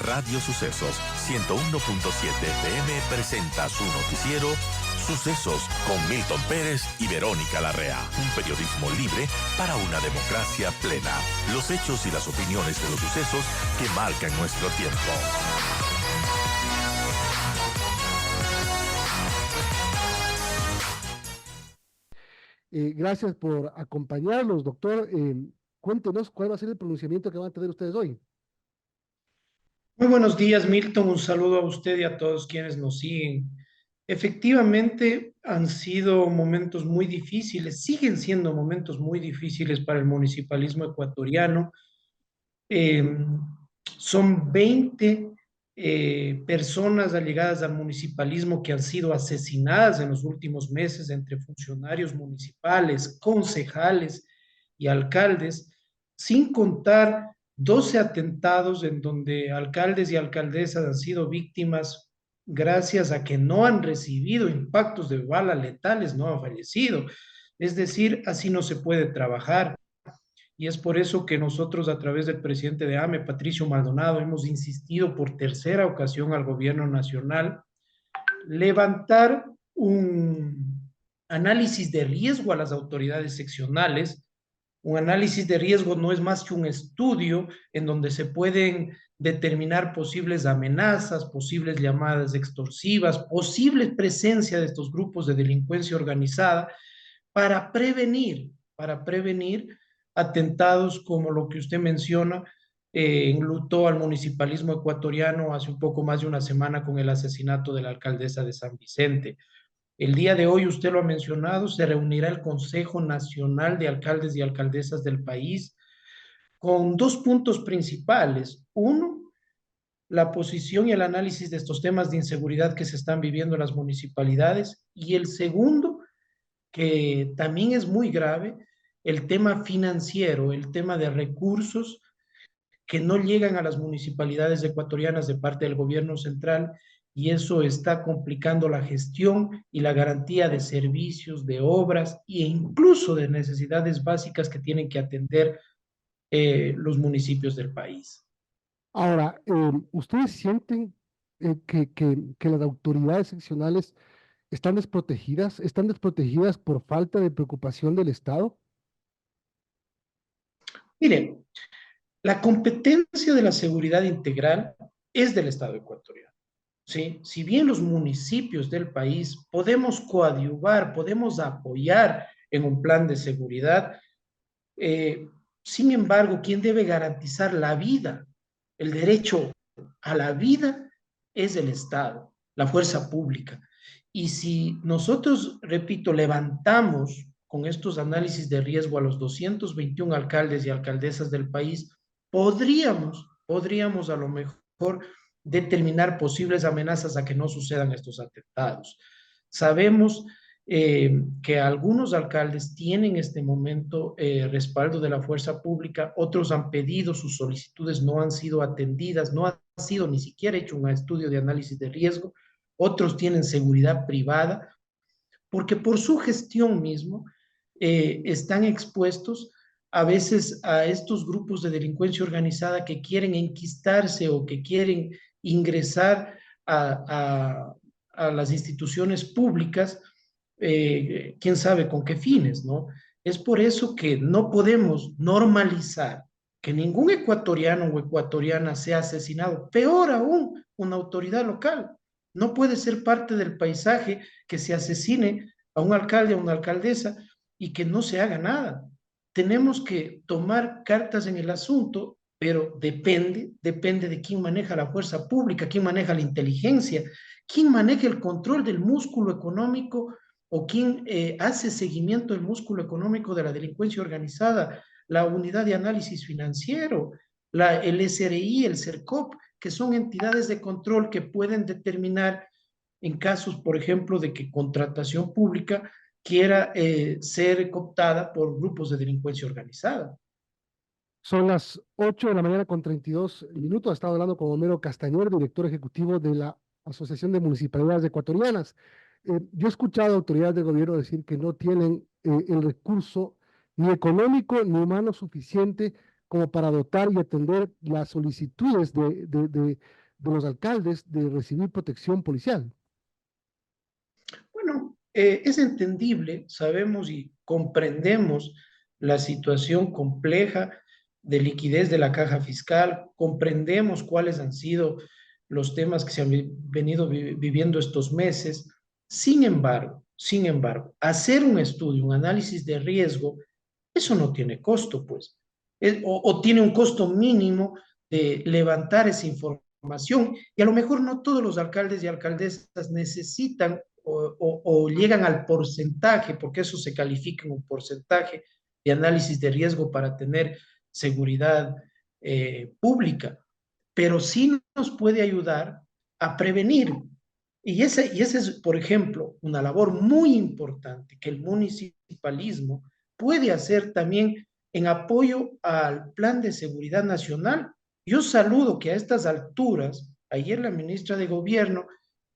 Radio Sucesos 101.7 FM presenta su noticiero Sucesos con Milton Pérez y Verónica Larrea. Un periodismo libre para una democracia plena. Los hechos y las opiniones de los sucesos que marcan nuestro tiempo. Gracias por acompañarnos, doctor. Cuéntenos cuál va a ser el pronunciamiento que van a tener ustedes hoy. Muy buenos días, Milton. Un saludo a usted y a todos quienes nos siguen. Efectivamente, han sido momentos muy difíciles, siguen siendo momentos muy difíciles para el municipalismo ecuatoriano. Eh, Son 20 personas allegadas al municipalismo que han sido asesinadas en los últimos meses entre funcionarios municipales, concejales y alcaldes, sin contar 12 atentados en donde alcaldes y alcaldesas han sido víctimas gracias a que no han recibido impactos de bala letales, no han fallecido. Es decir, así no se puede trabajar. Y es por eso que nosotros, a través del presidente de AME, Patricio Maldonado, hemos insistido por tercera ocasión al gobierno nacional levantar un análisis de riesgo a las autoridades seccionales. Un análisis de riesgo no es más que un estudio en donde se pueden determinar posibles amenazas, posibles llamadas extorsivas, posible presencia de estos grupos de delincuencia organizada para prevenir atentados como lo que usted menciona. Enlutó al municipalismo ecuatoriano hace un poco más de una semana con el asesinato de la alcaldesa de San Vicente. El día de hoy, usted lo ha mencionado, se reunirá el Consejo Nacional de Alcaldes y Alcaldesas del país con dos puntos principales. Uno, la posición y el análisis de estos temas de inseguridad que se están viviendo en las municipalidades. Y el segundo, que también es muy grave, el tema financiero, el tema de recursos que no llegan a las municipalidades ecuatorianas de parte del gobierno central, y eso está complicando la gestión y la garantía de servicios, de obras e incluso de necesidades básicas que tienen que atender los municipios del país. Ahora, ¿ustedes sienten que las autoridades seccionales están desprotegidas por falta de preocupación del Estado? Mire, la competencia de la seguridad integral es del Estado ecuatoriano. ¿Sí? Si bien los municipios del país podemos coadyuvar, podemos apoyar en un plan de seguridad, eh, sin embargo, quien debe garantizar la vida, el derecho a la vida, es el Estado, la fuerza pública. Y si nosotros, repito, levantamos con estos análisis de riesgo a los 221 alcaldes y alcaldesas del país, podríamos a lo mejor determinar posibles amenazas a que no sucedan estos atentados. Sabemos que algunos alcaldes tienen en este momento respaldo de la fuerza pública, otros han pedido, sus solicitudes no han sido atendidas, no ha sido ni siquiera hecho un estudio de análisis de riesgo, otros tienen seguridad privada, porque por su gestión mismo están expuestos a veces a estos grupos de delincuencia organizada que quieren enquistarse o que quieren ingresar a las instituciones públicas, quién sabe con qué fines, ¿no? Es por eso que no podemos normalizar que ningún ecuatoriano o ecuatoriana sea asesinado, peor aún, una autoridad local. No puede ser parte del paisaje que se asesine a un alcalde, a una alcaldesa y que no se haga nada. Tenemos que tomar cartas en el asunto, pero depende de quién maneja la fuerza pública, quién maneja la inteligencia, quién maneja el control del músculo económico o quién hace seguimiento del músculo económico de la delincuencia organizada, la unidad de análisis financiero, el SRI, el CERCOP, que son entidades de control que pueden determinar en casos, por ejemplo, de que contratación pública quiera ser cooptada por grupos de delincuencia organizada. Son las 8 de la mañana con 32 minutos. Ha estado hablando con Homero Castañer, director ejecutivo de la Asociación de Municipalidades Ecuatorianas. Yo he escuchado a autoridades de gobierno decir que no tienen el recurso ni económico ni humano suficiente como para dotar y atender las solicitudes de los alcaldes de recibir protección policial? Bueno, es entendible, sabemos y comprendemos la situación compleja de liquidez de la caja fiscal, comprendemos cuáles han sido los temas que se han venido viviendo estos meses. Sin embargo, hacer un estudio, un análisis de riesgo, eso no tiene costo, pues, o tiene un costo mínimo de levantar esa información y a lo mejor no todos los alcaldes y alcaldesas necesitan o llegan al porcentaje, porque eso se califica en un porcentaje de análisis de riesgo para tener seguridad pública, pero sí nos puede ayudar a prevenir. Y ese es, por ejemplo, una labor muy importante que el municipalismo puede hacer también en apoyo al Plan de Seguridad Nacional. Yo saludo que a estas alturas, ayer la ministra de Gobierno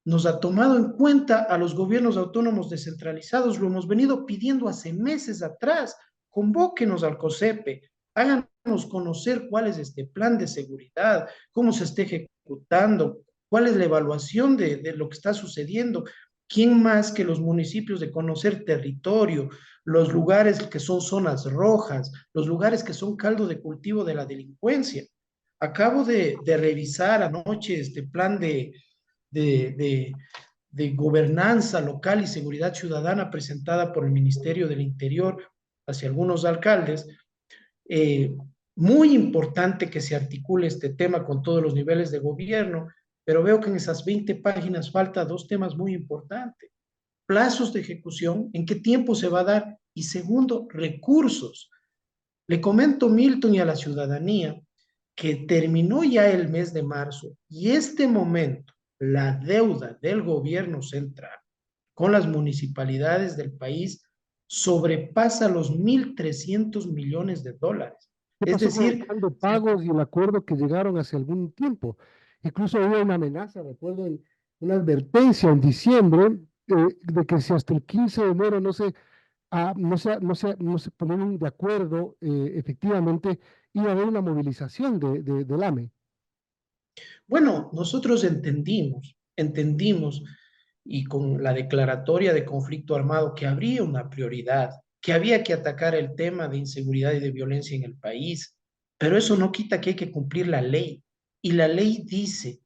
nos ha tomado en cuenta a los gobiernos autónomos descentralizados, lo hemos venido pidiendo hace meses atrás, convóquenos al COSEPE, háganos conocer cuál es este plan de seguridad, cómo se está ejecutando, cuál es la evaluación de lo que está sucediendo. ¿Quién más que los municipios de conocer territorio, los lugares que son zonas rojas, los lugares que son caldo de cultivo de la delincuencia? Acabo de revisar anoche este plan de, de, de gobernanza local y seguridad ciudadana presentada por el Ministerio del Interior hacia algunos alcaldes. eh, Muy importante que se articule este tema con todos los niveles de gobierno, pero veo que en esas 20 páginas falta dos temas muy importantes: plazos de ejecución, en qué tiempo se va a dar, y segundo, recursos. Le comento, Milton, y a la ciudadanía, que terminó ya el mes de marzo y este momento la deuda del gobierno central con las municipalidades del país sobrepasa los 1.300 millones de dólares. ¿Qué Es pasó con el decir, plan de pagos y el acuerdo que llegaron hace algún tiempo? Incluso hubo una amenaza, recuerdo, una advertencia en diciembre, de que si hasta el 15 de enero no se ponen de acuerdo, efectivamente iba a haber una movilización del AME. bueno, nosotros entendimos y con la declaratoria de conflicto armado que habría una prioridad, que había que atacar el tema de inseguridad y de violencia en el país, pero eso no quita que hay que cumplir la ley. Y la ley dice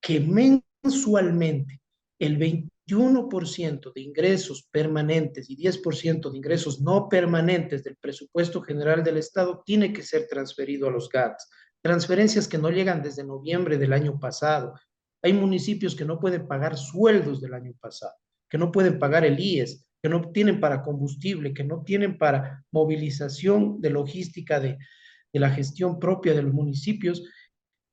que mensualmente el 21% de ingresos permanentes y 10% de ingresos no permanentes del presupuesto general del Estado tiene que ser transferido a los GATS. Transferencias que no llegan desde noviembre del año pasado. Hay municipios que no pueden pagar sueldos del año pasado, que no pueden pagar el IES, que no tienen para combustible, que no tienen para movilización de logística de la gestión propia de los municipios,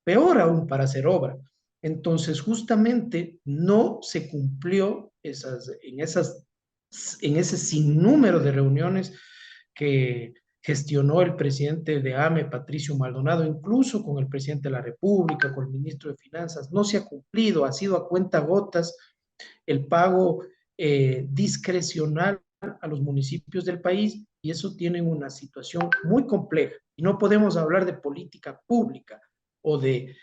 peor aún para hacer obra. Entonces, justamente no se cumplió en ese sinnúmero de reuniones que gestionó el presidente de AME, Patricio Maldonado, incluso con el presidente de la República, con el ministro de Finanzas. No se ha cumplido, ha sido a cuenta gotas el pago discrecional a los municipios del país, y eso tiene una situación muy compleja. Y no podemos hablar de política pública o de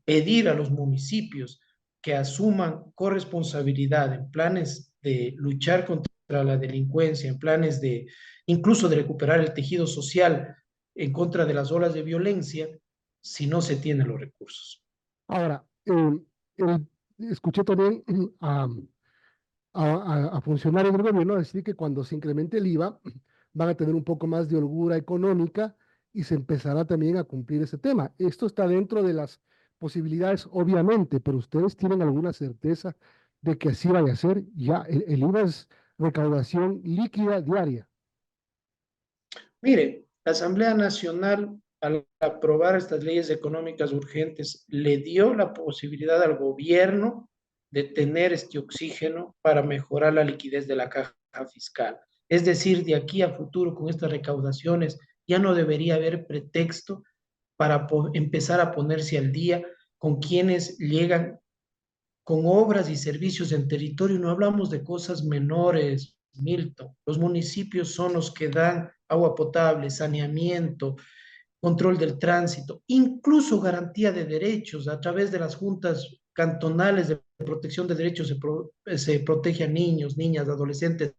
pedir a los municipios que asuman corresponsabilidad en planes de luchar contra la delincuencia, en planes de incluso de recuperar el tejido social en contra de las olas de violencia, si no se tienen los recursos. Ahora, escuché también a funcionarios del gobierno decir que cuando se incremente el IVA van a tener un poco más de holgura económica y se empezará también a cumplir ese tema. Esto está dentro de las posibilidades, obviamente, pero ustedes tienen alguna certeza de que así vaya a ser. Ya, el IVA es recaudación líquida diaria. Mire, la Asamblea Nacional, al aprobar estas leyes económicas urgentes, le dio la posibilidad al gobierno de tener este oxígeno para mejorar la liquidez de la caja fiscal. Es decir, de aquí a futuro, con estas recaudaciones, ya no debería haber pretexto para empezar a ponerse al día con quienes llegan con obras y servicios en territorio. No hablamos de cosas menores, Milton. Los municipios son los que dan agua potable, saneamiento, control del tránsito, incluso garantía de derechos a través de las juntas cantonales de protección de derechos se protege a niños, niñas, adolescentes,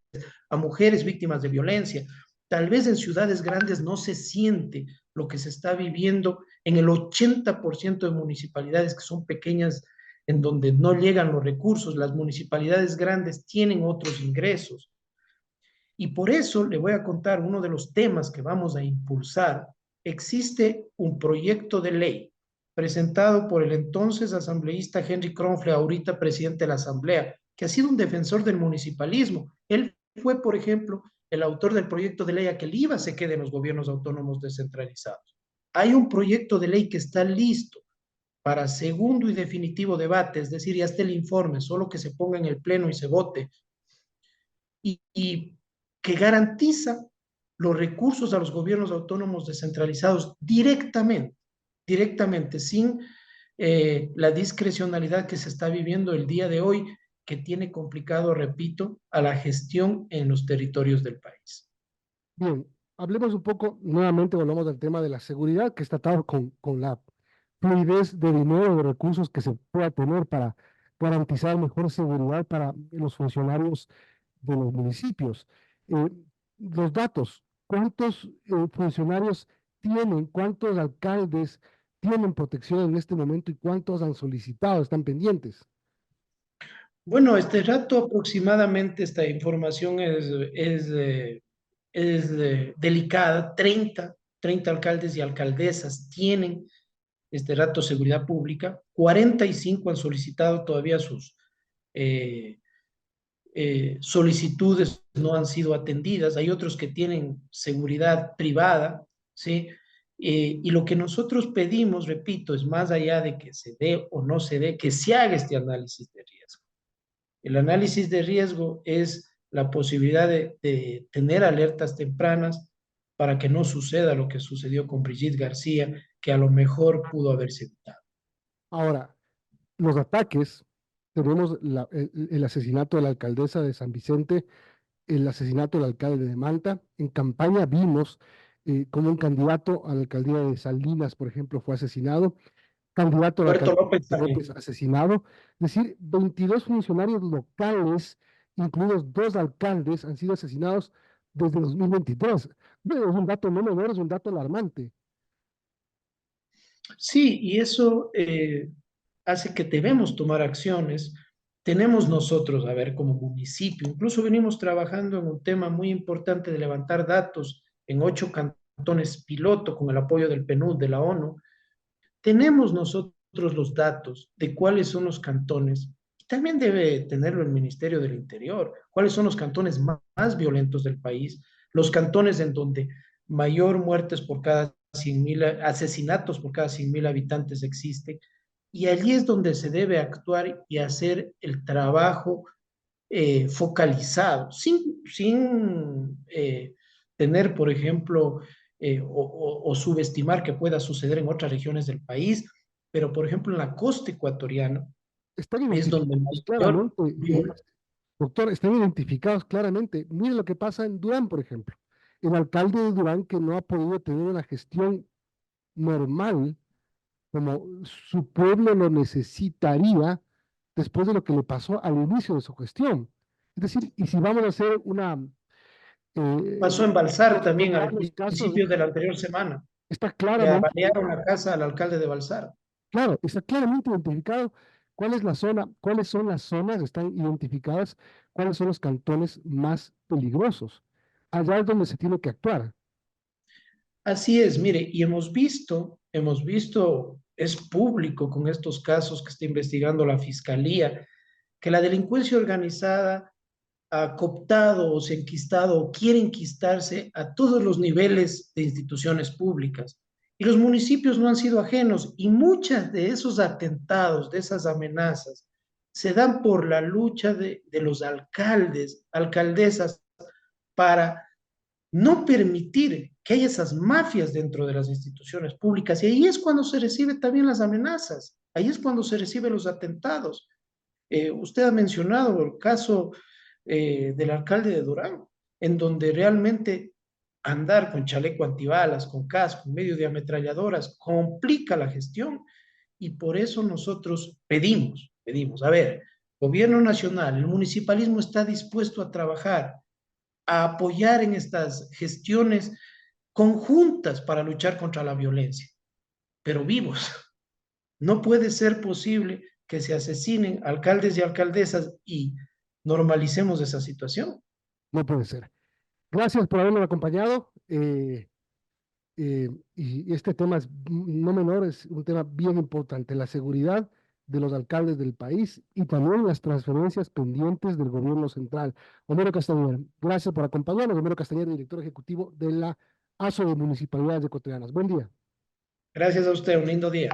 a mujeres víctimas de violencia. Tal vez en ciudades grandes no se siente lo que se está viviendo en el 80% de municipalidades que son pequeñas, en donde no llegan los recursos. Las municipalidades grandes tienen otros ingresos. Y por eso le voy a contar uno de los temas que vamos a impulsar. Existe un proyecto de ley presentado por el entonces asambleísta Henry Kronfle, ahorita presidente de la Asamblea, que ha sido un defensor del municipalismo. Él fue, por ejemplo, el autor del proyecto de ley a que el IVA se quede en los gobiernos autónomos descentralizados. Hay un proyecto de ley que está listo para segundo y definitivo debate, es decir, ya está el informe, solo que se ponga en el pleno y se vote, y que garantiza los recursos a los gobiernos autónomos descentralizados directamente, sin la discrecionalidad que se está viviendo el día de hoy, que tiene complicado, repito, a la gestión en los territorios del país. Bien, hablemos un poco, nuevamente volvamos al tema de la seguridad que está atado con la fluidez de dinero, de recursos que se pueda tener para garantizar mejor seguridad para los funcionarios de los municipios. Eh, los datos, ¿cuántos funcionarios tienen, cuántos alcaldes tienen protección en este momento y cuántos han solicitado, están pendientes? Bueno, este rato aproximadamente esta información es delicada. 30 alcaldes y alcaldesas tienen este rato seguridad pública. 45 han solicitado todavía sus eh, solicitudes, no han sido atendidas. Hay otros que tienen seguridad privada, ¿sí? Y lo que nosotros pedimos, repito, es más allá de que se dé o no se dé, que se haga este análisis de riesgo. El análisis de riesgo es la posibilidad de tener alertas tempranas para que no suceda lo que sucedió con Brigitte García, que a lo mejor pudo haberse evitado. Ahora, los ataques, tenemos el asesinato de la alcaldesa de San Vicente, el asesinato del alcalde de Manta. En campaña vimos cómo un candidato a la alcaldía de Salinas, por ejemplo, fue asesinado, candidato a la Puerto alcaldía López de también. López asesinado. Es decir, 22 funcionarios locales, incluidos 2 alcaldes, han sido asesinados desde 2023. Bueno, es un dato no menor, es un dato alarmante. Sí, y eso hace que debemos tomar acciones. Tenemos nosotros, a ver, como municipio, incluso venimos trabajando en un tema muy importante de levantar datos en 8 cantones piloto con el apoyo del PNUD, de la ONU. Tenemos nosotros los datos de cuáles son los cantones, y también debe tenerlo el Ministerio del Interior, cuáles son los cantones más violentos del país, los cantones en donde mayor muertes por cada 100.000, asesinatos por cada 100.000 habitantes existe, y allí es donde se debe actuar y hacer el trabajo focalizado, sin tener, por ejemplo, o subestimar que pueda suceder en otras regiones del país, pero por ejemplo en la costa ecuatoriana Están es donde identificados mayor claramente, doctor, están identificados claramente. Mire lo que pasa en Durán, por ejemplo. El alcalde de Durán que no ha podido tener una gestión normal como su pueblo lo necesitaría después de lo que le pasó al inicio de su gestión. Es decir, y si vamos a hacer pasó en Balsar también comparar al los casos, principio de la anterior semana. está Le claramente, balearon la casa al alcalde de Balsar. claro, está claramente identificado cuál es la zona, cuáles son las zonas, están identificadas cuáles son los cantones más peligrosos. Allá es donde se tiene que actuar. Así es, mire, y hemos visto, es público con estos casos que está investigando la Fiscalía, que la delincuencia organizada ha cooptado o se ha enquistado o quiere enquistarse a todos los niveles de instituciones públicas. Y los municipios no han sido ajenos, y muchas de esos atentados, de esas amenazas, se dan por la lucha de los alcaldes, alcaldesas, para no permitir que haya esas mafias dentro de las instituciones públicas. Y ahí es cuando se reciben también las amenazas, ahí es cuando se reciben los atentados. Usted ha mencionado el caso del alcalde de Durán, en donde realmente andar con chaleco antibalas, con casco, en medio de ametralladoras, complica la gestión y por eso nosotros pedimos, a ver, gobierno nacional, el municipalismo está dispuesto a trabajar, a apoyar en estas gestiones conjuntas para luchar contra la violencia, pero vivos. No puede ser posible que se asesinen alcaldes y alcaldesas y normalicemos esa situación. No puede ser. Gracias por habernos acompañado. Y este tema es no menor, es un tema bien importante, la seguridad de los alcaldes del país y también las transferencias pendientes del gobierno central. Homero Castañeda, gracias por acompañarnos. Homero Castañeda, director ejecutivo de la ASO de Municipalidades Ecuatorianas. Buen día. Gracias a usted, un lindo día.